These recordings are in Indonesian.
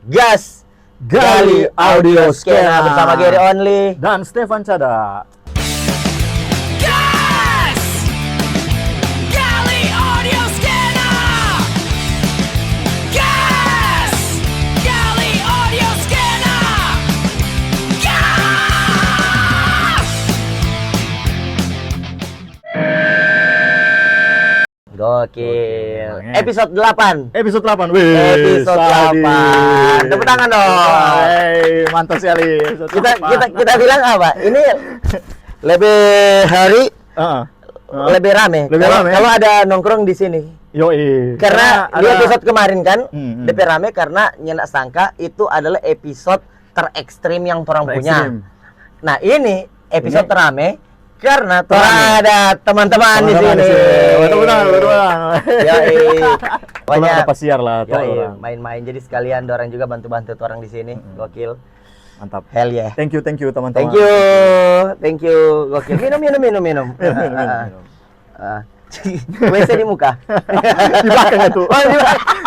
Gas Gali Audio Skena bersama Gary Only dan Stefan Cada. Gas! Gali Audio Skena! Gas! Gali Audio Skena! Gas! Gokil. Gokil. Episode 8. Episode 8. Wih, Episode 8. Tepuk tangan dong. Hey, mantap sekali. Episode Kita bilang apa? Ini lebih hari lebih rame. Lebih rame. Kalau ada nongkrong di sini. Yoi. Karena di episode kemarin kan Hmm. lebih rame karena nyenak sangka itu adalah episode terekstrim yang orang punya. Terekstrim. Nah, ini episode Ini- terame karena Terame. ada teman-teman di sini. Betul. Yoi. Pokoknya Banyak apa siar lah, tuh yoi, orang. main-main. Jadi sekalian orang juga bantu-bantu orang di sini. Gokil. Mantap. Hell yeah. Thank you teman-teman. Thank you. Gokil. Minum. Minum. WC di muka. Di belakang itu. Oh,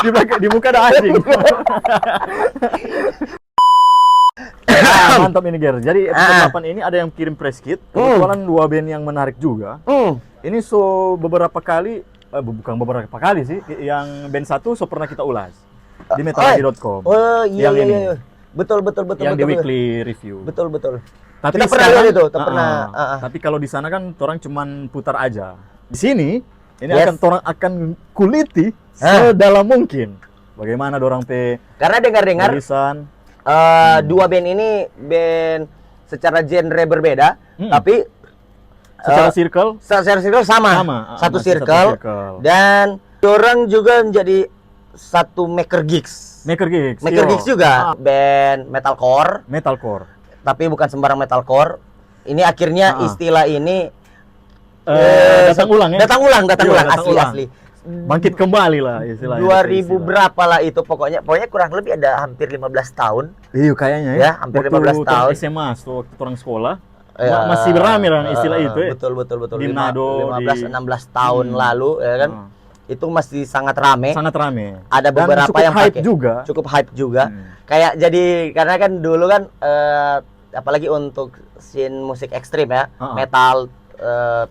Di belakang, di muka ada anjing. Nah, mantap ini Ger. Jadi episode 8 ini ada yang kirim press kit. Kebetulan dua band yang menarik juga. Ini beberapa kali, bukan beberapa kali sih, yang band satu pernah kita ulas di metalhead.com. Oh iya Yang ini. iya. Betul. Yang di weekly review. Betul. Tapi Kita pernah sekarang- lihat itu, kita pernah. Tapi kalau di sana kan orang cuman putar aja. Di sini ini Yes. orang akan kuliti sedalam mungkin. Bagaimana dorang Karena dengar-dengar tulisan. dua band ini band secara genre berbeda, tapi Secara circle secara circle sama. Satu masih circle. Dan orang juga menjadi satu maker gigs. Maker Gigs. Maker Iya. gigs juga band metalcore, Metalcore. tapi bukan sembarang metalcore. Ini akhirnya istilah ini Datang ulang ya. Datang ulang, Iya, datang asli ulang. asli. Bangkit kembali lah istilahnya. 2000 berapa lah itu pokoknya kurang lebih ada hampir 15 tahun. Iya kayaknya ya. Ya, hampir 15 tahun. SMA waktu orang sekolah. Ya, Masih beramai istilah itu ya. Betul. Di Manado, 15-16 tahun lalu ya kan. Itu masih sangat rame. Sangat rame. Ada Dan beberapa cukup yang hype pakai. juga. Cukup hype juga. Kayak jadi karena kan dulu kan apalagi untuk scene musik ekstrim ya, metal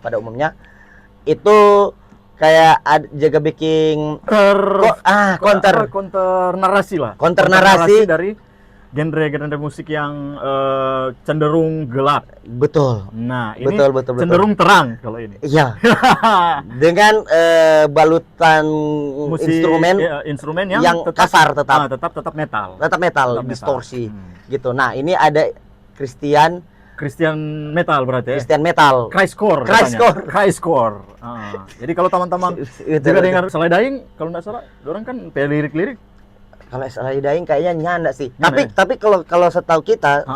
pada umumnya itu kayak jaga bikin counter narasi lah. Counter narasi dari genre musik yang cenderung gelap. Betul. Nah, ini Betul. cenderung terang kalau ini. Iya. Dengan balutan instrumen yang kasar tetap metal. Tetap metal. Distorsi gitu. Nah, ini ada Christian metal berarti ya. Christian metal. Christcore. Jadi kalau teman-teman juga dengar Salai Daing, kalau nggak salah, orang kan lirik-lirik. Kalau Salai Daing kayaknya nyanda sih. Nyanda Tapi kalau setahu kita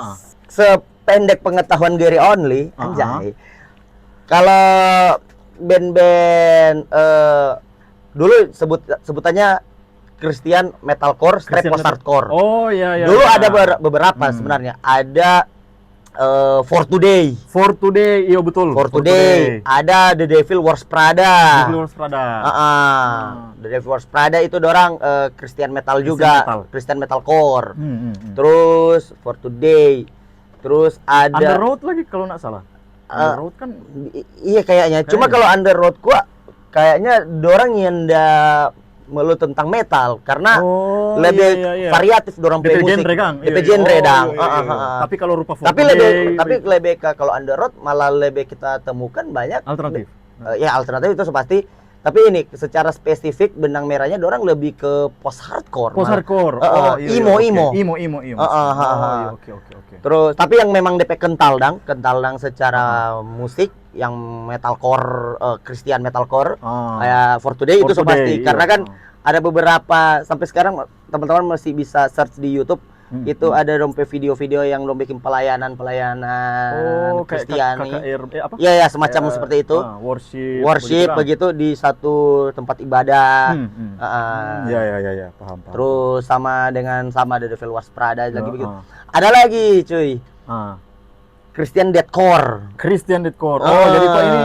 sependek pengetahuan Gary Only, anjay. Kalau band-band dulu sebutannya Christian metalcore, post hardcore. Oh iya. Dulu ada beberapa sebenarnya. Ada For Today, iya betul. For Today. Ada The Devil Wears Prada. The Devil Wears Prada itu dorang Christian metal juga, Christian metalcore. Terus For Today. Terus ada Under Road lagi kalau nggak salah. Under Road kan iya kayaknya. Cuma kalau Under Road gua kayaknya dorang nyenda melu tentang metal karena lebih variatif dorang play musik. DP genre dang. Tapi kalau rupa Tapi lebih ke kalau Under Road malah lebih kita temukan banyak alternatif. Ya alternatif itu pasti. Tapi ini secara spesifik benang merahnya dorang lebih ke post hardcore. Emo. Oke. Terus tapi yang memang DP kental dang secara musik yang metalcore, Christian metalcore kayak For Today itu pasti karena kan ada beberapa sampai sekarang teman-teman masih bisa search di YouTube itu ada dompet video-video yang lo bikin pelayanan Kristiani. Iya semacam seperti itu. Worship begitu di satu tempat ibadah. Iya, paham. Terus sama The Devil Wears Prada lagi begitu. Ada lagi cuy. Christian Deathcore. Oh, jadi kok ini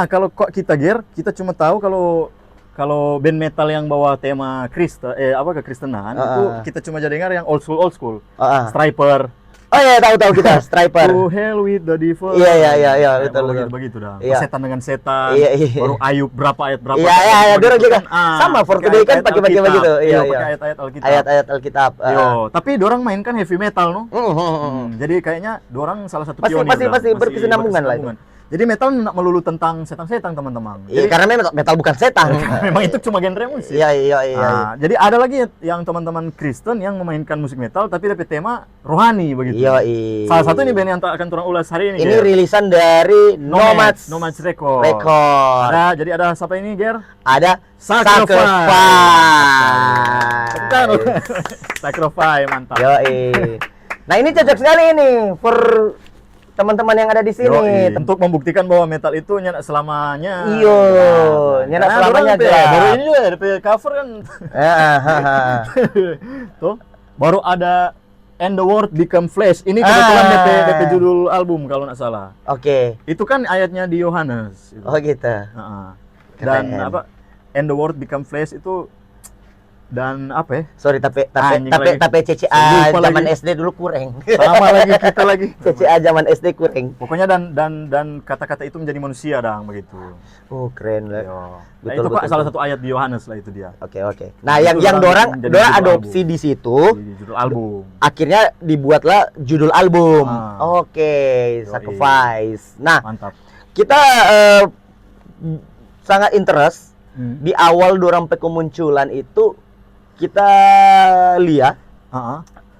kalau kok kita kita cuma tahu kalau kalau band metal yang bawa tema kekristenan itu kita cuma jadi dengar yang old school. Striper. Oh iya, tahu kita Striper. To hell with the devil. Iya, betul. Begitu dah. Iya. Setan dengan setan. Iya. Baru Ayub berapa ayat berapa. Iya, dia juga sama For Today kan pakai begitu. Iya, pakai ayat-ayat Alkitab. Ayat-ayat Alkitab. Tapi dorang mainkan heavy metal no. Jadi kayaknya dorang salah satu pionir. Pasti berkesinambungan lah itu. Jadi metal tidak melulu tentang setan-setan teman-teman. Iya, karena metal bukan setan. Memang itu cuma genre musik. Iya. Jadi ada lagi yang teman-teman Kristen yang memainkan musik metal tapi dapat tema rohani begitu. Iya. Salah satu ini band yang akan turun ulas hari ini. Ini rilisan dari Nomads Record. Jadi ada siapa ini, Ger? Ada Sacrifice. Sacrifice. Sacrifice, mantap. Yoi. Nah, ini cocok sekali ini for teman-teman yang ada di sini. Untuk membuktikan bahwa metal itu nyenak selamanya. Iya, nyenak selamanya aja. Baru ini juga DP cover kan. Tuh, baru ada And the Word Become Flesh. Ini kebetulan DP judul album kalau nggak salah. Oke. Itu kan ayatnya di Yohanes. Oh gitu. Dan And the Word Become Flesh itu dan apa ya? Sorry tapi CCA zaman lagi. SD dulu kurang. Sama lagi kita lagi. CCA zaman SD kurang. Pokoknya dan kata-kata itu menjadi manusia begitu. Oh, keren lah. Betul, itu betul, salah satu ayat di Yohanes lah itu dia. Oke. Nah, yang dorang adopsi di situ di judul album. Akhirnya dibuatlah judul album. Oke, Sacrifice. Nah, mantap. Kita sangat interest di awal dorang kemunculan itu. Kita lihat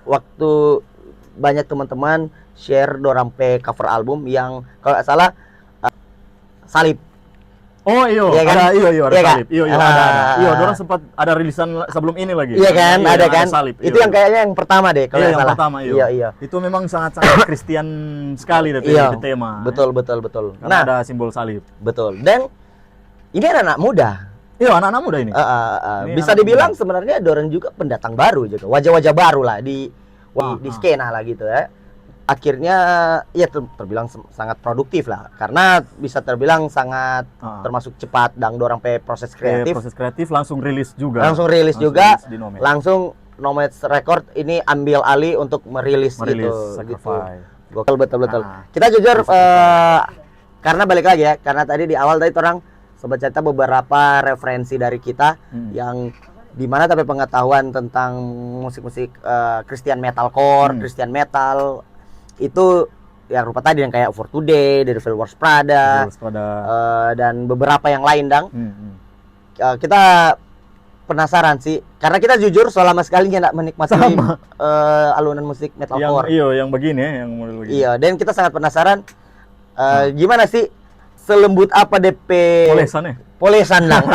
waktu banyak teman-teman share dorang cover album yang kalau nggak salah salib. Oh iya, kan? ada kan? salib. Ada. Iya, dorang sempat ada rilisan sebelum ini lagi. Iya kan, ada kan? Salib. Itu yang kayaknya yang pertama deh kalau nggak salah. Yang pertama, iya. Itu memang sangat-sangat Kristen sekali dari tema. Betul. Karena ada simbol salib. Betul. Dan ini anak-anak muda. Iya, anak-anak muda ini. Bisa dibilang sebenarnya dorang juga pendatang baru juga, wajah-wajah baru lah di skena lah gitu ya. Akhirnya ya terbilang sangat produktif lah, karena bisa terbilang sangat termasuk cepat dan dorang proses kreatif. Proses kreatif langsung rilis juga. Langsung Nomads Record ini ambil alih untuk merilis gitu. Gokil betul. Kita jujur karena balik lagi ya, karena tadi di awal orang Sobat Cerita beberapa referensi dari kita yang dimana tapi pengetahuan tentang musik-musik Christian metalcore, Christian metal itu yang rupa tadi yang kayak For Today, The Devil Wears Prada, dan beberapa yang lain kita penasaran sih karena kita jujur selama sekali nggak menikmati alunan musik metalcore. Yang begini ya, yang model begini. Iya, dan kita sangat penasaran gimana sih selembut apa DP polesan lang.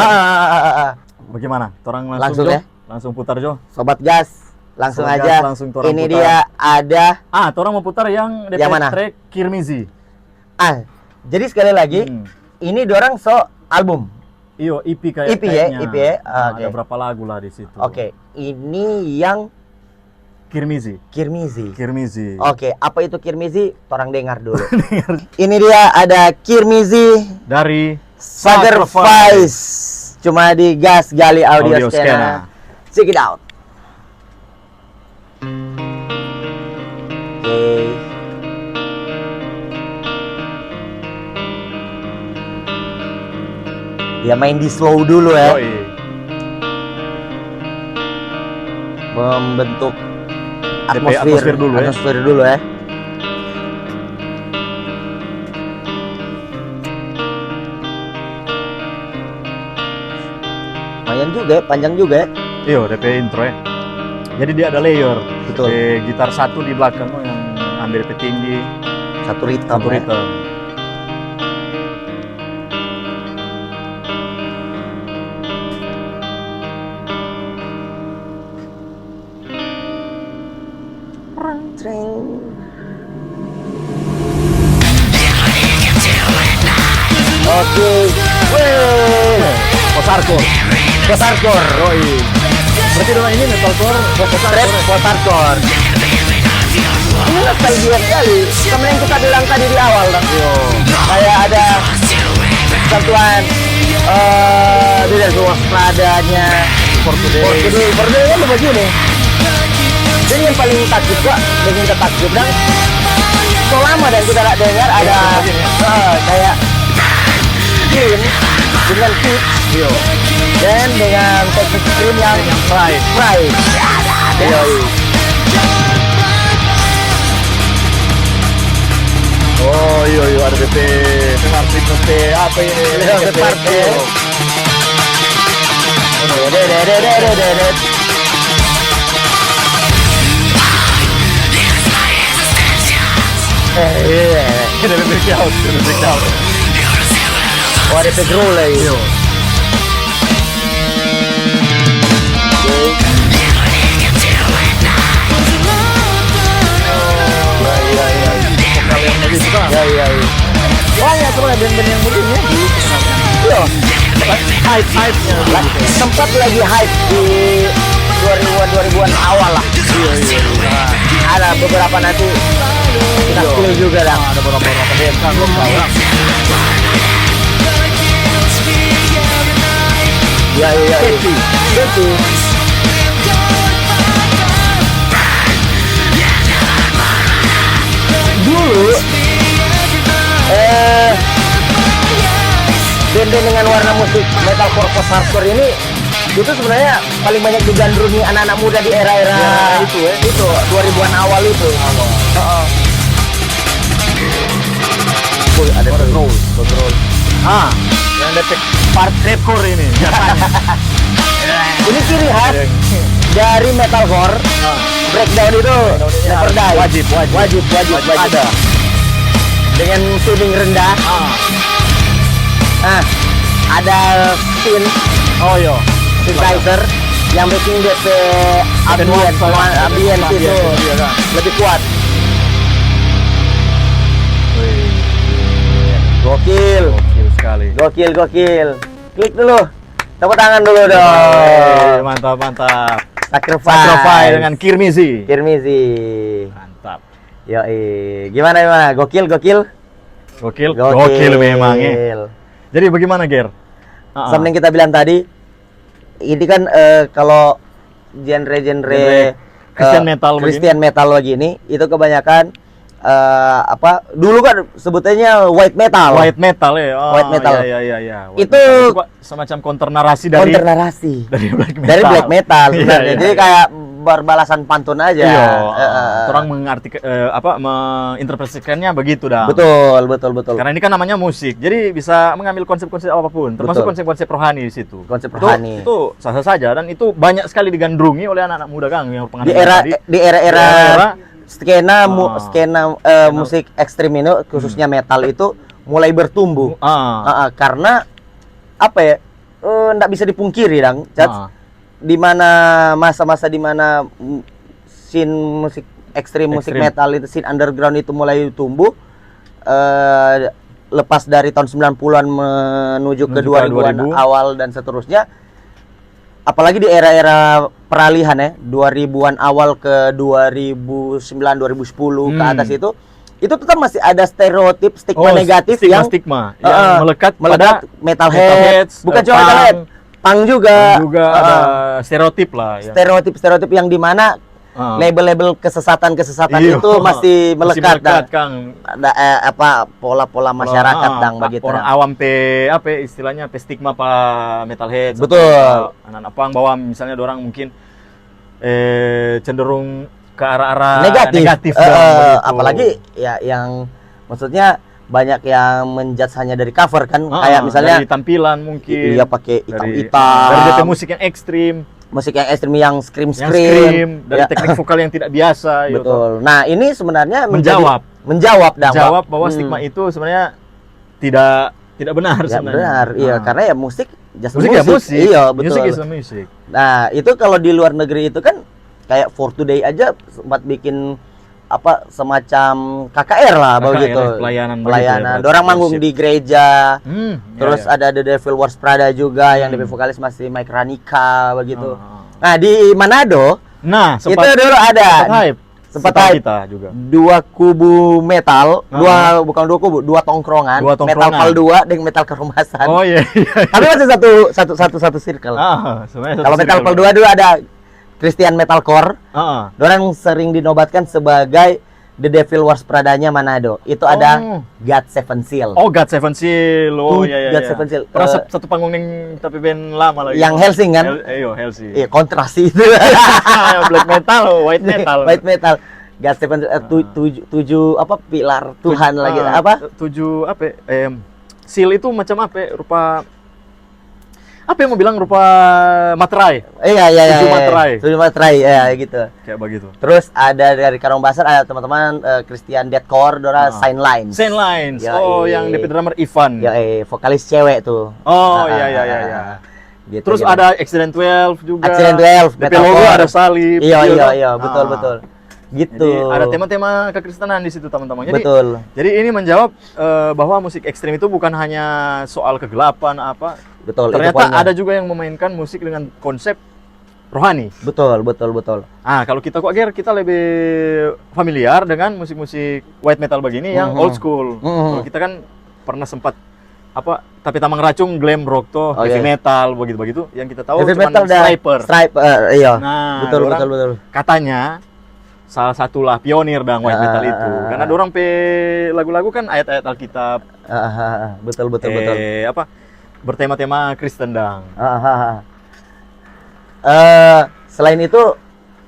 Bagaimana? Torang langsung ya? Langsung putar Jo. Sobat Gas, langsung Sobat aja. Gas, langsung ini putar. Dia ada. Torang mau putar yang DP yang mana? Track Kirmizi. Jadi sekali lagi, ini dorang album. Iyo, EP EP ya. Ada berapa lagu lah di situ. Oke, ini yang Kirmizi. Oke, apa itu Kirmizi? Torang dengar dulu. Ini dia ada Kirmizi dari Sacrifice. Cuma di Gas Gali Audio Skena. Check it out. Oke. Dia main di slow dulu ya. Membentuk atmosfer dulu ya. Lumayan juga ya, panjang juga ya. Iya, DP intro ya. Jadi dia ada layer. Betul. DP gitar satu di belakang yang ambil DP tinggi. Satu ritem. Oke. Post-hardcore. Berarti dengan ini metalcore, post-hardcore. Ini nostalgia sekali. Sama yang kita bilang tadi di awal, Kayak ada satuan Dia dari waspadanya For Today. For Today kan begini. Jadi yang paling takjub gua, yang kita takjub dan so lama dan kita nggak dengar ada kayak Queen dengan Kids dan dengan teknik screen yang Fry. Oh iya ada BP Martin BP apa ini? BP Martin. Kita break out. Oh ada Pedro lagi. Iya. Banyak sebenarnya band-band yang begini. Iya. Hype-nya. Sempat lagi hype di 2000-an awal lah. Iya. Ada beberapa nanti kita pilih juga dah. Ada beberapa band kan lokal. Iya. Betul. Dulu band-band dengan warna musik metalcore post hardcore ini itu sebenarnya paling banyak digandrungi anak-anak muda di era-era itu 2000-an awal itu. Ada control. Yang detek part hardcore ini. Ini ciri khas dari metalcore. Breakdown itu never die. Wajib ada. Dengan tuning rendah. Ada synth. Oh iya. Synthesizer yang bikin DP ambient itu lebih kuat. Gokil sekali. Gokil. Klik dulu. Tepuk tangan dulu dong. Mantap. Sacrifice dengan Kirmizi. Mantap. Gimana? Gokil Memang ya. Jadi bagaimana, Ger? Sama yang kita bilang tadi, ini kan kalau genre Christian metal begini, itu kebanyakan dulu kan sebutannya white metal ya. White metal. Iya. Itu semacam counter narasi dari black metal sebenarnya. Jadi kayak berbalasan pantun aja. Orang menginterpretasikannya begitu dah. Betul. Karena ini kan namanya musik. Jadi bisa mengambil konsep-konsep apapun, termasuk konsep-konsep rohani di situ. Itu sah-sah saja dan itu banyak sekali digandrungi oleh anak-anak muda Kang yang di era skena musik ekstrim ini khususnya metal itu mulai bertumbuh. Karena nggak bisa dipungkiri dong, di mana masa-masa di mana scene musik ekstrim musik metal itu, scene underground itu mulai tumbuh lepas dari tahun 90-an menuju ke 2000-an awal dan seterusnya. Apalagi di era-era peralihan 2000-an awal ke 2009 2010 ke atas itu tetap masih ada stereotip stigma negatif yang melekat pada metalheads, bukan cuma metalhead, punk juga ada stereotip lah ya. Stereotip yang dimana label-label kesesatan itu masih melekat Kang. Ada pola-pola masyarakat begitu. Orang awam istilahnya stigma metalhead. Betul. Anak-anak pang bawa misalnya orang mungkin cenderung ke arah-arah negatif apalagi ya yang maksudnya banyak yang menjudge hanya dari cover kan, kayak misalnya dari tampilan mungkin. Iya, pakai hitam-hitam. Dari musik yang ekstrim. Musik yang ekstrim yang scream dari teknik vokal yang tidak biasa. Betul. Nah, ini sebenarnya menjawab bahwa stigma itu sebenarnya tidak benar sebenarnya. Benar, iya, karena ya musik musik. Iya, betul. Musik. Nah, itu kalau di luar negeri itu kan kayak For Today aja sempat bikin semacam KKR lah begitu. Pelayanan. Orang manggung di gereja. Terus ada The Devil Wears Prada juga yang DP vokalis masih Mike Ranika begitu. Nah, di Manado itu dulu ada sempat setelah hype kita juga. dua kubu metal, bukan dua kubu, dua tongkrongan, metal pal 2 dengan metal kerumasan. Oh iya. Tapi masih satu circle. Sebenarnya Kalau metal pal 2 dulu ada Christian metalcore. Orang sering dinobatkan sebagai The Devil Wears Prada-nya Manado. Itu ada God Seven Seal. Oh, God Seven Seal. Oh iya. God Seven Seal. Pernah satu panggung ning tapi band lama lagi. Yang Helsing kan? Helsing. Iya, kontrasi itu. Black metal, white metal. White metal. God Seven tujuh apa pilar Tuhan lagi apa? Tujuh apa? Seal itu macam apa? Rupa apa yang mau bilang rupa materai? Iya. Tujuh materai. Materai ya gitu. Kayak begitu. Terus ada dari Karangbasan ada teman-teman Christian Deathcore, Dora Sign Lines. Sign Lines. Yang DP drummer Ivan. Ya, vokalis cewek tuh. Oh, iya. Gitu, Terus ada Accident 12 juga. Accident 12, DP logo ada salib. Iya, betul. Gitu. Jadi ada tema-tema kekristenan di situ teman-teman. Jadi ini menjawab bahwa musik ekstrim itu bukan hanya soal kegelapan apa. Betul. Ternyata ada juga yang memainkan musik dengan konsep rohani. Betul. Kalau kita kok kita lebih familiar dengan musik-musik white metal begini yang old school. Kalau kita kan pernah sempat tapi tamang racung glam rock tuh, heavy metal begitu. Yang kita tahu heavy cuma metal Striper, iya. Nah, betul. Katanya salah satulah pionir dan white metal itu. Karena dorang lagu-lagu kan ayat-ayat Alkitab. Betul. Bertema-tema Kristen dang. Selain itu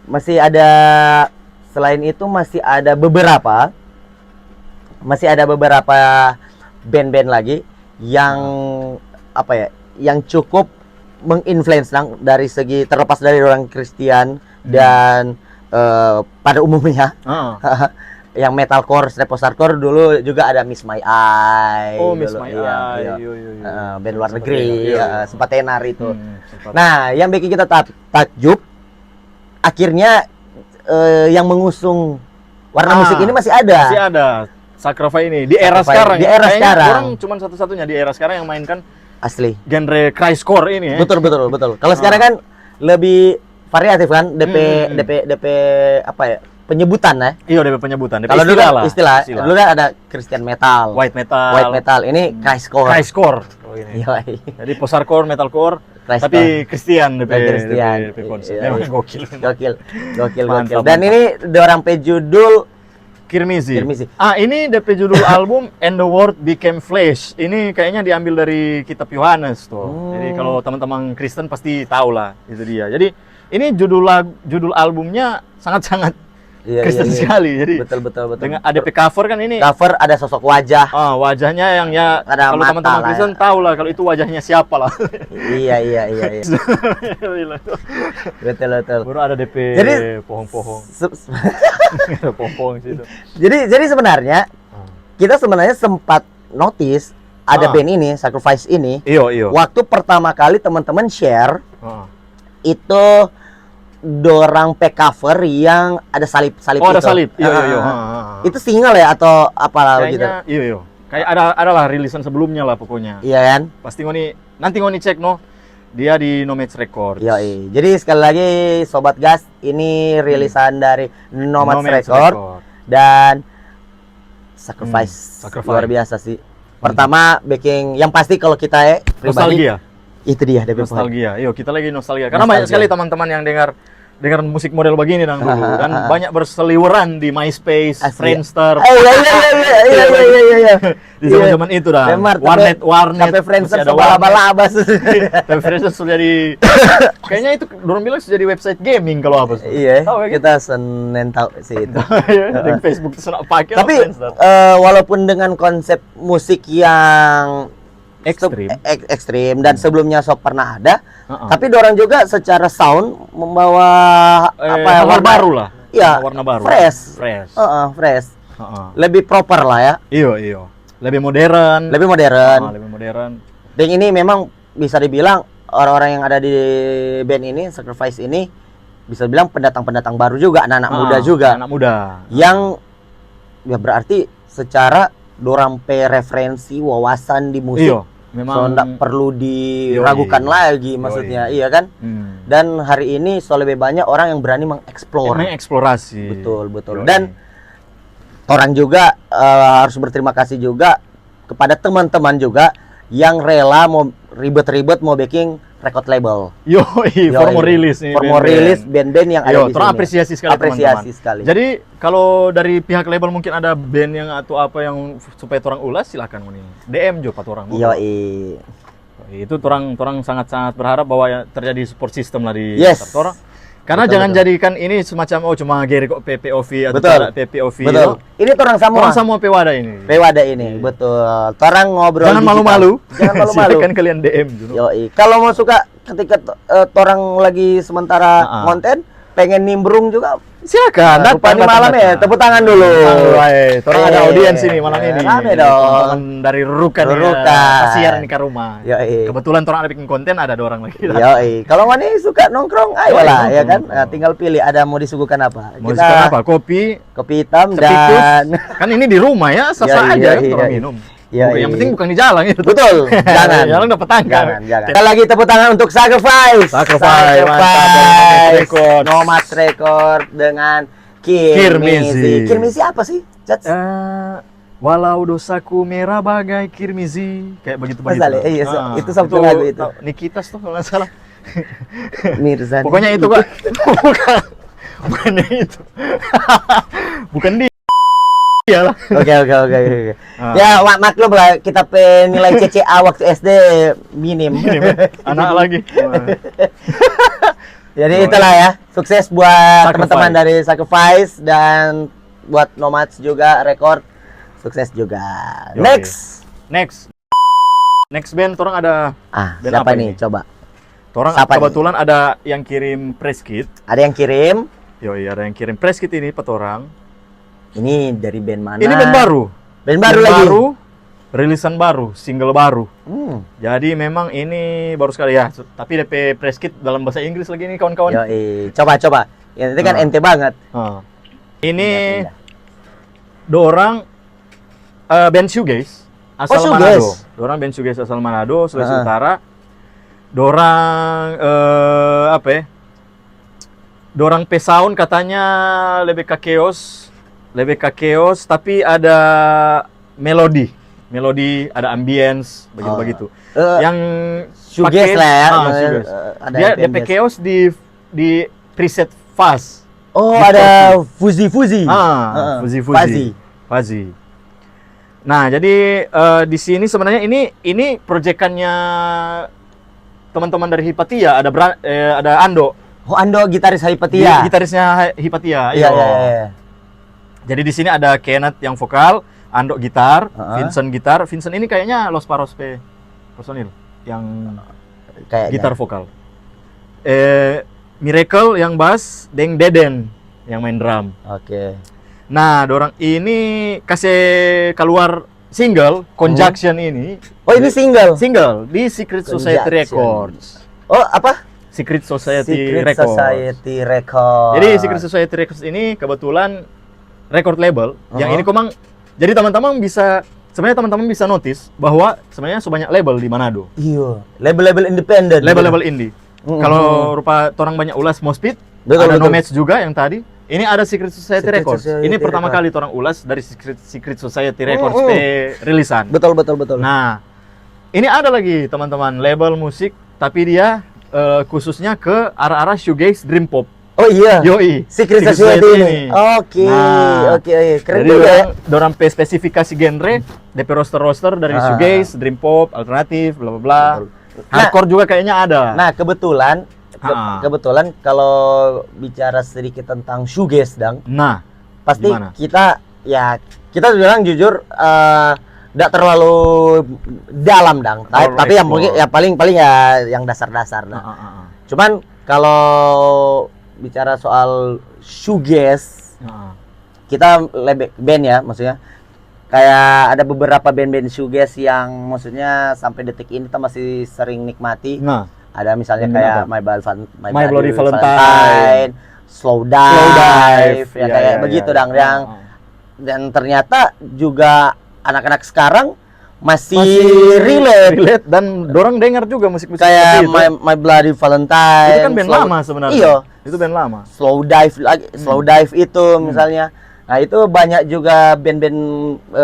masih ada beberapa band-band lagi yang yang cukup menginfluence dari segi terlepas dari orang Kristen dan pada umumnya. Yang metalcore, post-hardcore dulu juga ada Miss My Eye. Oh, Miss My Eye. Iya. Band luar negeri, sempat tenar itu. Nah, yang bikin kita takjub, akhirnya yang mengusung warna musik ini masih ada. Masih ada. Sacrifice ini di era sekarang. Di era sekarang. Orang cuma satu-satunya di era sekarang yang mainkan asli genre Christcore ini. Betul. Kalau sekarang kan lebih variatif kan, DP penyebutan ya. Iya, DP penyebutan. Kalau dulu istilah. Dulu kan ada Christian metal, white metal. Ini Christcore. Oh, ini. Jadi post-hardcore, metalcore, tapi Christian DP konsep. Memang gokil. Dan ini dorang judul Kirmizi. Ini DP judul album And the Word Became Flesh. Ini kayaknya diambil dari kitab Yohanes tuh. Jadi kalau teman-teman Kristen pasti tahu lah itu dia. Jadi ini judul albumnya sangat-sangat Kristen sekali. Jadi betul. Dengan ADP cover kan ini. Cover ada sosok wajah. Wajahnya yang ada kalau teman-teman Kristen tahu lah kalau itu wajahnya siapa lah. Iya. betul. Baru ada DP jadi, pohon-pohon. Pohon situ. Jadi sebenarnya kita sempat notice ada band ini, Sacrifice ini. Iya. Waktu pertama kali teman-teman share itu dorang cover yang ada salib Oh, ada salib. Iya. Itu single ya atau apalah gitu? Iya. Kayak ada lah rilisan sebelumnya lah pokoknya. Iya kan? Pasti nanti cek dia di Nomads Records. Iya. Jadi sekali lagi sobat gas, ini rilisan dari Nomads Records dan Sacrifice. Luar biasa sih. Pertama backing yang pasti kalau kita pribadi nostalgia. Itu dia DP nostalgia. Yuk, kita lagi nostalgia. Karena banyak sekali teman-teman yang dengar musik model begini dulu dan banyak berseliweran di MySpace, Friendster. Iya. Di zaman-zaman itu dah. Warnet. Sampai Friendster bala-bala Tapi Friendster sudah jadi kayaknya itu dorong bilang sudah jadi website gaming kalau apa. Iya. Kita senen tahu sih itu. Di Facebook itu sudah pakai. Tapi walaupun dengan konsep musik yang ekstrim dan sebelumnya pernah ada, tapi dorang juga secara sound membawa warna baru lah. Iya, warna baru. Fresh. Lebih proper lah ya. Iya. Lebih modern. Dan ini memang bisa dibilang orang-orang yang ada di band ini, Sacrifice ini, bisa bilang pendatang-pendatang baru juga, anak-anak muda juga. Anak muda. Yang ya berarti secara dorang referensi wawasan di musik. memang so nggak perlu diragukan lagi maksudnya, iya kan? Dan hari ini so lebih banyak orang yang berani mengeksplor, mengeksplorasi. Betul. Dan orang juga harus berterima kasih juga kepada teman-teman juga yang rela mau ribet-ribet mau backing record label. For more release nih. For more release band-band yang ada di sini. Apresiasi sekali teman-teman. Jadi kalau dari pihak label mungkin ada band yang atau apa yang supaya orang ulas, silakan nih. DM jo pat orang. Itu orang sangat-sangat berharap bahwa ya terjadi support system lah di orang. Karena jangan jadikan ini semacam cuma gere kok PPOV atau tidak PPOV. Betul. Ini orang semua pewada ini. Betul. Orang ngobrol. Jangan malu-malu. Silakan kalian DM dulu. Kalau mau suka ketika orang lagi sementara konten pengen nimbrung juga silakan. Datang malam ya, tepuk tangan dulu. Orang ada audiens ini malam ini. Rame dong. Dari Rurukan. Siar nih ke rumah. Kebetulan orang ada bikin konten, ada 2 orang lagi. Kalau mana suka nongkrong, ayolah ya kan. Tinggal pilih ada mau disuguhkan apa. Mau disuguhkan apa? Kopi hitam dan kan ini di rumah ya, sasa aja orang minum. Yang penting bukan di jalan gitu. Betul. Jangan. Jalan dapat tangga. Jangan. Kita lagi tepuk tangan untuk Sacrifice. Nomads Record dengan Kirmizi. Kirmizi apa sih? Walau dosaku merah bagai kirmizi, kayak begitu. Itu satu lagu itu. Nikitas tuh kalau nggak salah. Mirzani. Pokoknya itu Kak. Bukan itu. Bukan dia. Iyalah. Oke. Ya, maklum lah kita nilai CCA waktu SD minim. Anak lagi. Jadi itulah ya, sukses buat teman-teman dari Sacrifice dan buat Nomads juga Record. Sukses juga. Next band orang ada band siapa apa nih? Coba. Orang kebetulan ada yang kirim press kit. Ada yang kirim? Ada yang kirim press kit ini pat orang. Ini dari band mana? Ini band baru. Band lagi. Rilisan baru, single baru. Jadi memang ini baru sekali ya. Tapi DP press kit dalam bahasa Inggris lagi nih kawan-kawan. Coba. Ya, itu kan ente banget. Ini dorang band shoegaze asal Manado. Dorang band shoegaze asal Manado, Sulawesi Utara. Dorang dorang pesaun katanya lebih ke chaos, tapi ada melodi, ada ambience begitu. Yang shoegaze lah ya. Dia DP chaos di preset fuzz. Ada fuzzy. Fuzzy. Nah, jadi di sini sebenarnya ini proyekannya teman-teman dari Hipatia, ada Ando. Ando gitaris Hipatia. Gitarisnya Hipatia. Iya. Jadi di sini ada Kenneth yang vokal, Ando gitar, Vincent gitar. Vincent ini kayaknya Los Parospe personil yang gitar vokal. Miracle yang bass, Deng Deden yang main drum. Oke. Nah, dorang ini kasih keluar single Conjunction ini. Ini single di Secret Society Records. Apa? Secret Society Records. Jadi Secret Society Records ini kebetulan record label yang ini komang. Jadi teman-teman bisa notice bahwa sebenarnya sebanyak label di Manado. Iya, label-label independen. Label-label indie. Kalau rupa orang banyak ulas Mospit, ada Nomads juga yang tadi. Ini ada Secret Society Records. Ini pertama kali orang ulas dari Secret Society Records rilisan. Betul. Nah, ini ada lagi teman-teman label musik, tapi dia khususnya ke arah-arah shoegaze, dream pop. Oh iya. Secret Society ini. Oke. Keren juga ya. Dorang spesifikasi genre, DP roster dari shoegaze, dream pop, alternatif, bla bla bla. Hardcore juga kayaknya ada. Nah, kebetulan kalau bicara sedikit tentang shoegaze, Dang. Nah, pasti kita bilang jujur tidak terlalu dalam, Dang. Tapi yang mungkin ya paling ya yang dasar-dasar. Cuman kalau bicara soal shoegaze, kita lebih band ya, maksudnya kayak ada beberapa band-band shoegaze yang maksudnya sampai detik ini kita masih sering nikmati. Ada misalnya kayak My Bloody Valentine, Slow Dive, ya kayak begitu, Dang. Dan ternyata juga anak-anak sekarang masih relate dan dorang dengar juga musik-musik kayak seperti itu. My Bloody Valentine. Itu kan band lama sebenarnya. Iya. Itu band lama. Slow Dive lagi, Slow Dive itu misalnya. Nah, itu banyak juga band-band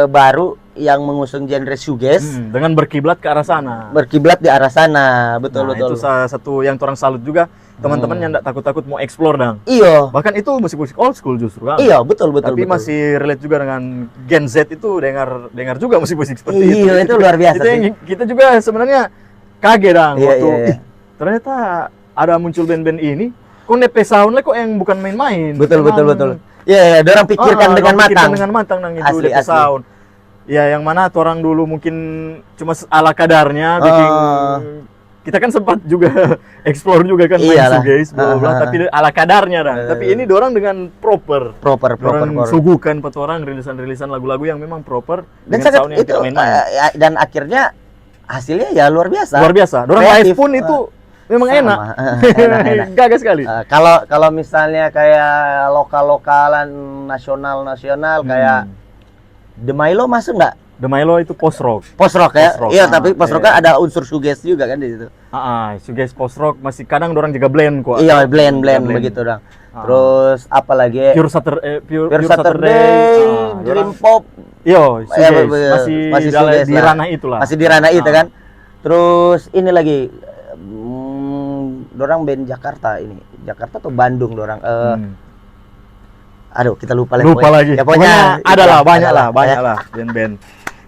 baru yang mengusung genre shoegaze Dengan berkiblat ke arah sana. berkiblat di arah sana. Betul. Itu salah satu yang orang salut juga, teman-teman yang enggak takut-takut mau explore dang. Iya. Bahkan itu musik-musik old school justru kan. Iya, betul. Tapi masih relate juga dengan Gen Z itu dengar juga musik-musik seperti itu. Iya, itu luar biasa Itu yang sih. kita juga sebenarnya kaget dang Iya, waktu iya. "Ih, ternyata ada muncul band-band ini. Kok DP sound kok yang bukan main-main. Betul. Memang- Iya, dorang pikirkan dengan dorang pikirkan matang. dengan matang nang itu Asli, DP asli. sound. Ya yang mana tuh orang dulu mungkin cuma ala kadarnya bikin kita kan sempat juga explore juga kan main Iyalah. shoegaze bla bla bla, tapi ala kadarnya dah. Tapi ini dorang dengan proper. Proper. Dorang suguhkan buat orang rilisan-rilisan lagu-lagu yang memang proper Dan dengan sangat sound yang itu tidak main-main. dan akhirnya hasilnya ya luar biasa. Luar biasa. Dorang Kreatif. live pun itu memang Sama. enak. Enak. Gagah sekali. Kalau misalnya kayak lokal-lokalan, nasional kayak The Milo masuk nggak? The Milo itu post rock. Post rock ya? Post rock. Iya, tapi post rock kan Iya. ada unsur shoegaze juga kan di situ. Shoegaze post rock masih kadang dorang juga blend kok. Iya, blend begitu dong. Terus apa lagi? Pure Saturday, Dream Pop. Yo, masih masih shoegaze di lah. ranah itulah. Masih di ranah itu kan. Terus ini lagi dorang band Jakarta ini. Jakarta atau Bandung dorang. Aduh, kita lupa Lagi. Ya, pokoknya ada lah, banyak ya. lah band-band.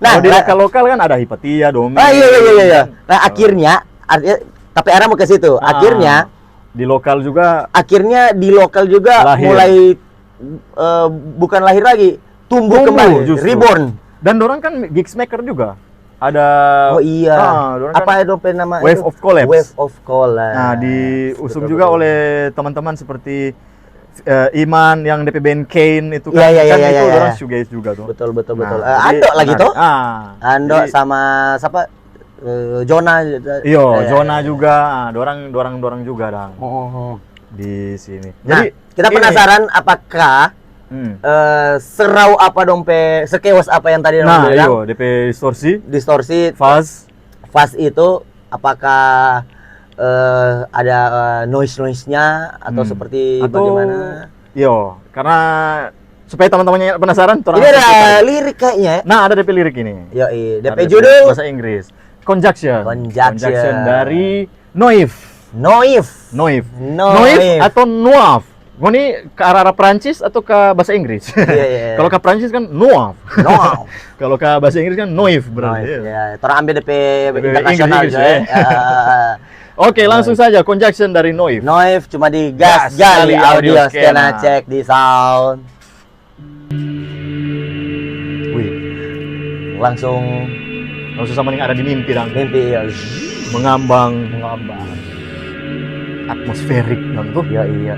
Nah, Kalau di lokal kan ada Hipatia, Domi. Iya. Nah, akhirnya tapi arah mau ke situ. Akhirnya di lokal juga di lokal juga Lahir. mulai bukan lahir lagi, tumbuh kembali, justru. reborn. Dan dorang kan gigs maker juga. Ada Oh iya. dorang Apa kan itu nama Wave itu? of Collapse. Wave of Collapse. Nah, diusung Betul, juga betul. oleh teman-teman seperti Iman yang DP band Kane itu Iya, kan, iya, kan iya, itu iya. dorang shoegaze juga tuh. Betul. Nah, Ando jadi lagi menarik. tuh. Ando jadi- sama siapa? Jona. Iyo, Jona juga, dorang juga dang Oh. di sini. Nah, Jadi kita ini- penasaran apakah serau apa dong sekewas apa yang tadi Nah, bilang? iyo, DP Distorsi fuzz. fast itu apakah ada noise-nya atau seperti Atau bagaimana? Iyo, karena supaya teman-temannya penasaran, Ini ada lirik kayaknya ya? Nah, ada DP lirik ini. Yoi, Ada DP judul bahasa Inggris. Conjunction. Conjunction. dari Noif. Noif. Noif Noif. atau Noif. Ini ke arah Prancis atau ke bahasa Inggris? Iya. Kalau ke Prancis kan Noif. Noif. Kalau ke bahasa Inggris kan Noif berarti. Noif. ya. Ya, orang ambil DP DP internasional Inggris, juga ya. Oke, langsung saja Conjunction dari Noif. Noif cuma di Gas gas gali kali audio audio skena, skena. cek di sound. Wih, Langsung sama yang ada di mimpi dan mimpi ya. mengambang Ngambang. atmosferik dan tuh. Iya.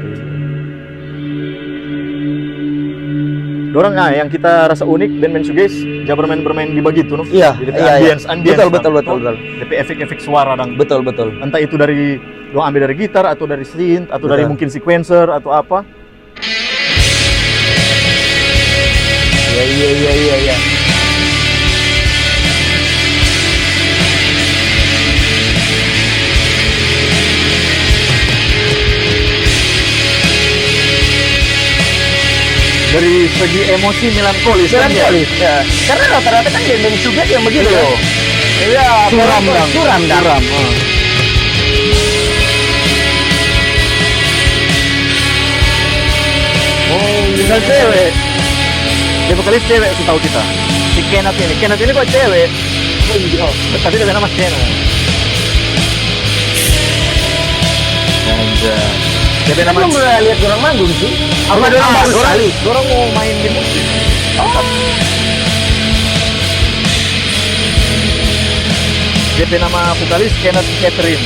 Dorang yang kita rasa unik band-band shoegaze, dia bermain di begitu no. Iya, Jadi iya. ambience Betul. DP efek-efek suara dan Betul. entah itu dari lo ambil dari gitar atau dari synth atau dari Betul. mungkin sequencer atau apa. Iya. Dari segi emosi melankolis kan ya. Ya. Karena rata-rata kan band juga yang begitu. Iya. Iya, Suram dang. Suram. Oh, bisa cewek. Dia vokalis cewek setahu kita. Si Kenat ini kok cewek. Oh iya. Tapi dia nama Kenat. Anjay. Dia Kita nama belum pernah lihat orang manggung sih. Apa orang baru sekali? Dorang mau main di musik. DP nama vokalis Kenneth Catherine.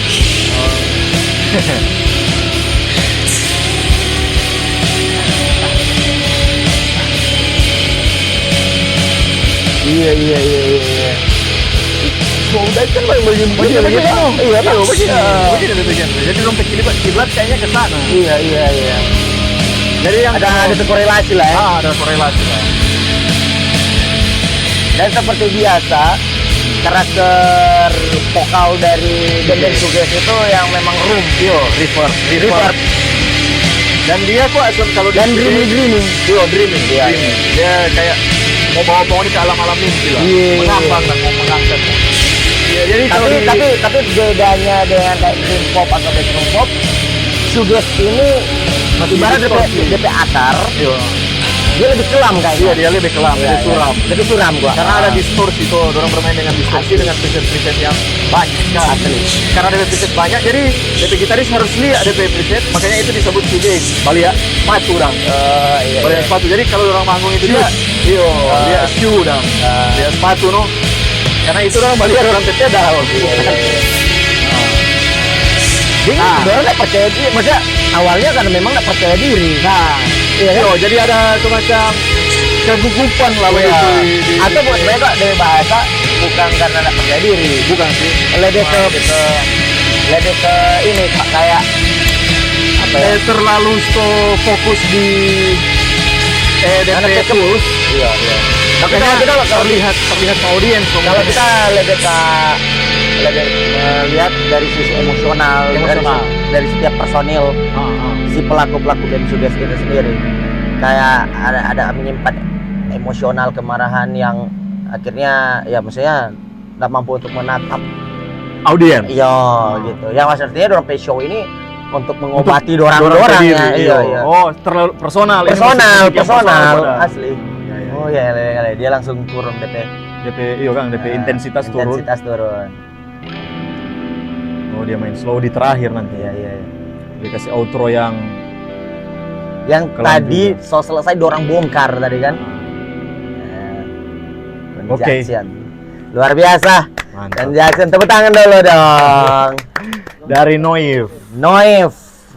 Iya. Sudah kan begini. Iya, Begini begini. Jadi dompet kiblat kayaknya ke sana. Iya. Jadi yang Ada korelasi lah ya. ada korelasi lah. Dan seperti biasa, karakter vokal dari band shoegaze itu yang memang room, reverb. Dan dia kok kalau dan dreamy. Dreaming. Dia kayak mau bawa ini ke alam-alam mimpi lah. Mengambang dan mau mengangkat. Ya, jadi tapi bedanya dengan kayak dream pop atau bedroom pop, shoegaze ini ibarat DP akar. Dia lebih kelam kayaknya. Iya, dia lebih kelam, lebih suram. Lebih suram gua. Karena ada distorsi itu, orang bermain dengan distorsi dengan preset-preset yang banyak sekali. Karena ada preset banyak, jadi DP gitaris harus lihat DP preset, makanya itu disebut shoegaze. Bali ya, sepatu orang. Bali sepatu. Jadi kalau orang manggung itu dia shoe dong. Dia sepatu no. Karena itu orang Bali orang pedal. Jadi orang nggak percaya diri, maksudnya awalnya karena memang nggak percaya diri. Iya kan? Jadi ada semacam kegugupan lah itu. Atau buat mereka dari bahasa bukan karena nggak percaya diri, bukan sih. Lebih ke ini kayak apa ya? Terlalu fokus di DP terus. Iya. Tapi kalau kita terlihat ke audiens. Kalau kita lebih melihat dari sisi emosional. Dari setiap personil, si pelaku band shoegaze itu sendiri, kayak ada menyimpan emosional kemarahan yang akhirnya ya maksudnya nggak mampu untuk menatap audiens. Iya gitu. Yang maksudnya dorang play show ini untuk mengobati dorang ya. Iya. Oh, terlalu personal asli. Oh ya, dia langsung turun DP intensitas turun. Oh, dia main slow di terakhir nanti. Iya. Dia kasih outro yang tadi so selesai dorang bongkar tadi kan. Oke. Luar biasa. Mantap. Dan Jackson, tepuk tangan dulu dong. Dari Noif.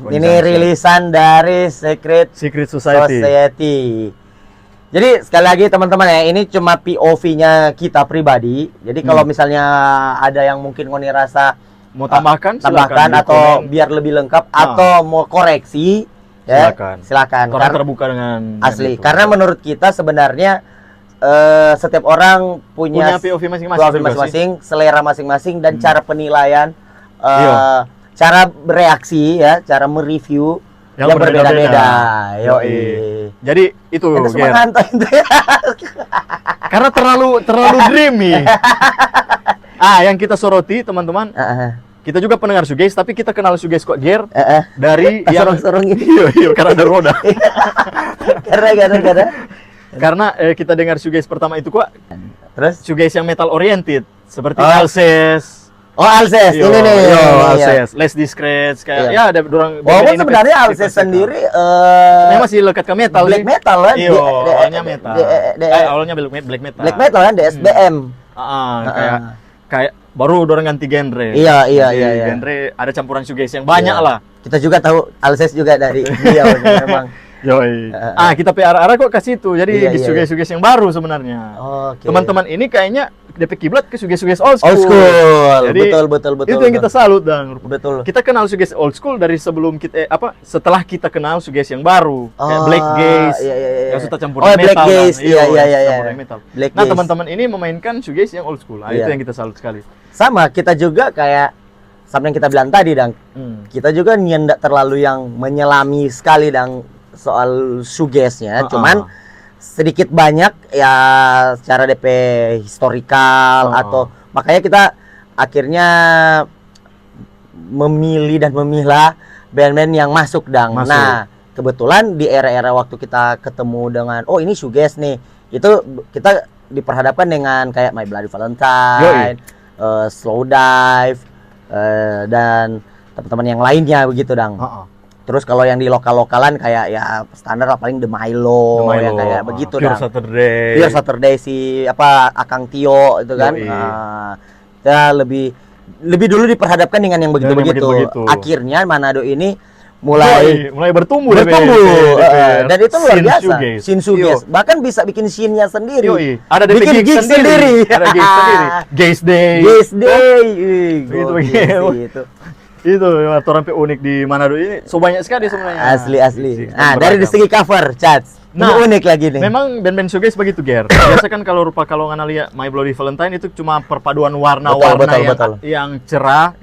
Ini rilisan dari Secret Society. Jadi sekali lagi teman-teman ya, ini cuma POV-nya kita pribadi. Jadi kalau misalnya ada yang mungkin ngoni rasa mau tambahkan atau biar lebih lengkap atau mau koreksi ya silakan. Karena terbuka dengan asli. Karena menurut kita sebenarnya setiap orang punya POV masing-masing, selera masing-masing dan cara penilaian, cara bereaksi ya, cara mereview yang berbeda-beda. Jadi itu karena terlalu dreamy. Yang kita soroti teman-teman, kita juga pendengar shoegaze, tapi kita kenal shoegaze kok Ger dari yang sorong ini. Iya, karena ada roda. Karena kita dengar shoegaze pertama itu kok. Terus shoegaze yang metal oriented seperti Alcest. Alcest ini nih. Alcest, Less Discrets kayak ya ada orang. Walaupun sebenarnya Alcest sendiri masih lekat ke metal. Black metal kan. Awalnya metal. Awalnya black metal. Black metal kan DSBM. Kayak baru dorong ganti genre. Iya. Genre ada campuran shoegaze yang banyak lah. Kita juga tahu Alcest juga dari dia memang. Kita PR kok kasih itu. Jadi shoegaze yang baru sebenarnya. Teman-teman ini kayaknya DP kiblat ke shoegaze old school. Jadi, betul. Itu yang kita salut dan betul. Kita kenal shoegaze old school dari sebelum kita setelah kita kenal shoegaze yang baru kayak Black Gaze yang sudah campuran metal. Black Gaze. Nah, teman-teman ini memainkan shoegaze yang old school. Itu yang kita salut sekali. Sama, kita juga kayak sama yang kita bilang tadi, Dang. Kita juga nyendak terlalu yang menyelami sekali, Dang, soal shoegaze-nya. Cuman sedikit banyak ya secara DP historikal atau makanya kita akhirnya memilih dan memilah band-band yang masuk, Dang. Nah, kebetulan di era-era waktu kita ketemu dengan ini shoegaze nih, itu kita diperhadapkan dengan kayak My Bloody Valentine, Slow Dive, dan teman-teman yang lainnya begitu, Dang. Terus kalau yang di lokal-lokalan kayak ya standar lah paling The Milo yang kayak begitu, Pure Dang. Saturday. Mulai si Akang Tio itu kan. Ya lebih dulu diperhadapkan dengan yang begitu-begitu. Akhirnya Manado ini mulai bertumbuh. Dan itu luar biasa. Scene shoegaze. Bahkan bisa bikin scene-nya sendiri. Ada bikin gigs sendiri. Ada gigs sendiri. Gaze Day. Gitu. Itu orang unik di Manado ini. So banyak sekali sebenarnya. Asli. Nah, dari segi cover, Chats. Nah, unik lagi nih. Memang band-band shoegaze begitu, Ger. Biasa kan kalau ngana lihat My Bloody Valentine itu cuma perpaduan warna-warna yang cerah,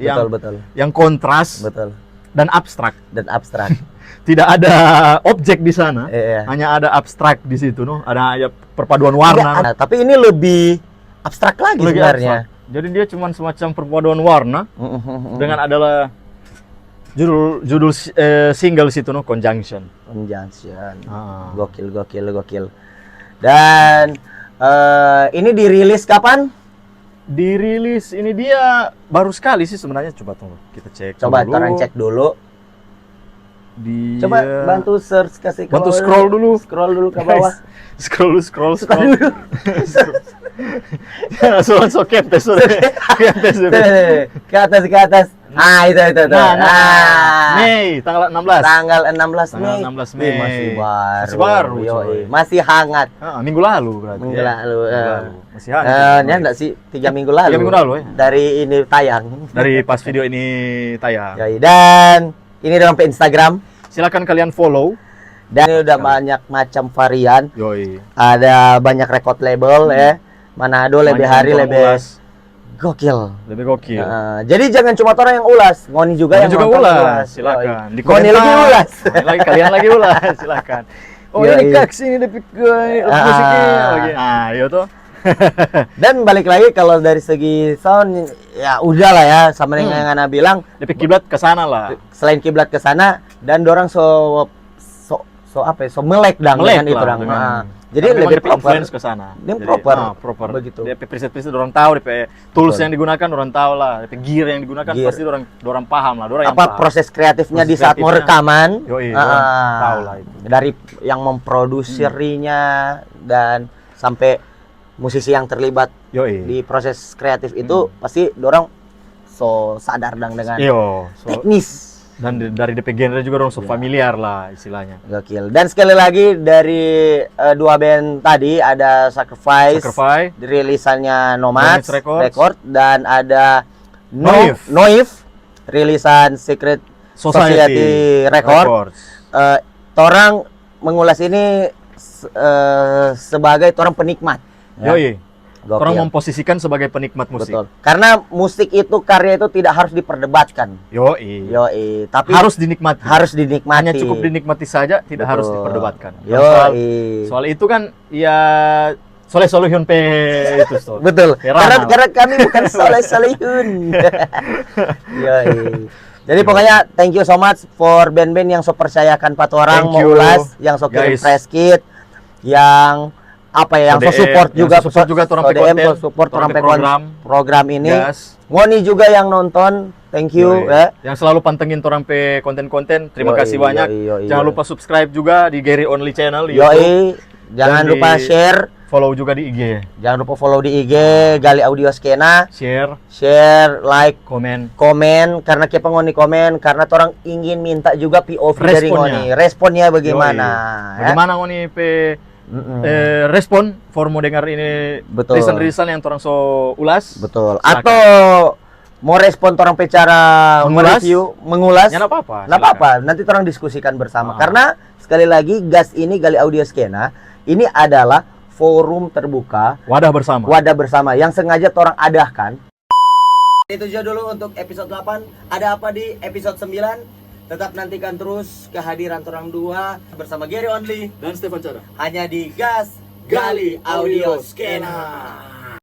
yang kontras, dan abstrak. Tidak ada objek di sana, hanya ada abstrak di situ, ada perpaduan warna. Tapi ini lebih abstrak lagi sebenarnya. Jadi dia cuma semacam perpaduan warna dengan adalah judul single situ Conjunction. Gokil. Dan ini dirilis kapan? Dirilis ini dia baru sekali sih sebenarnya. Coba tunggu kita cek. Coba orang cek dulu. Coba bantu search kasih bantu scroll dulu ke bawah. scroll. So kempes. Ke atas. Itu. Mei, tanggal 16. Tanggal 16 Mei. 16 Mei. Masih baru. Masih hangat. Minggu lalu berarti. Minggu lalu. Masih hangat. Ya enggak sih, 3 minggu lalu. 3 minggu lalu ya. Dari ini tayang. Dari pas video ini tayang. Dan ini dalam Instagram. Silakan kalian follow. Dan ini udah banyak macam varian. Yoi. Ada banyak record label ya. Manado lebih hari lebih gokil. Lebih gokil. Jadi jangan cuma orang yang ulas, Ngoni juga yang ulas. Silakan. Di Ngoni lagi ulas. Kalian lagi ulas, silakan. Ini kak sini depik musiknya lagi. Iya tuh. Dan balik lagi kalau dari segi sound ya udah lah ya sama dengan yang Ana bilang depik kiblat ke sana lah. Selain kiblat ke sana dan dorang so melek dengan itu orang. Jadi lebih proper ke sana. Dia proper begitu. DP preset orang tahu, DP tools yang digunakan orang tahu lah, DP gear yang digunakan pasti orang paham lah, orang yang paham. Proses kreatifnya di saat mau rekaman. Tahu lah itu. Dari yang memproduksinya dan sampai musisi yang terlibat di proses kreatif itu pasti dorang so sadar dengan teknis. Dan dari DP genre juga dong so familiar lah istilahnya. Gokil. Dan sekali lagi dari dua band tadi ada Sacrifice. Rilisannya Nomads Record dan ada Noif rilisan Secret Society Record. Torang mengulas ini sebagai torang penikmat. Gokil. Orang memposisikan sebagai penikmat musik. Betul. Karena musik itu, karya itu tidak harus diperdebatkan. Tapi harus dinikmati. Hanya cukup dinikmati saja, tidak harus diperdebatkan. Soal itu kan ya soleh-solehun itu. Betul. Karena kami bukan soleh-solehun. Jadi pokoknya thank you so much for band-band yang so percayakan orang mau ulas, yang so kirim press kit, yang yang support juga support orang program ini. Ngoni juga yang nonton, thank you ya. Yang selalu pantengin orang pe konten-konten, terima kasih banyak. Jangan lupa subscribe juga di Gary Only Channel di YouTube. Jangan lupa share, follow juga di IG. Jangan lupa follow di IG Gali Audio Skena. Share, like, komen karena kita Ngoni komen karena orang ingin minta juga POV dari Ngoni. Responnya bagaimana? Bagaimana Ngoni pe respon for mau dengar ini rilisan yang orang so ulas. Betul. Silakan. Atau mau respon orang bicara mengulas. Ya apa-apa. Nanti orang diskusikan bersama. Karena sekali lagi gas ini Gali Audio Skena ini adalah forum terbuka, wadah bersama yang sengaja orang adahkan. Itu aja dulu untuk episode 8. Ada apa di episode 9? Tetap nantikan terus kehadiran orang dua bersama Gary Only dan Stefan Cara hanya di Gas Gali Audio Skena.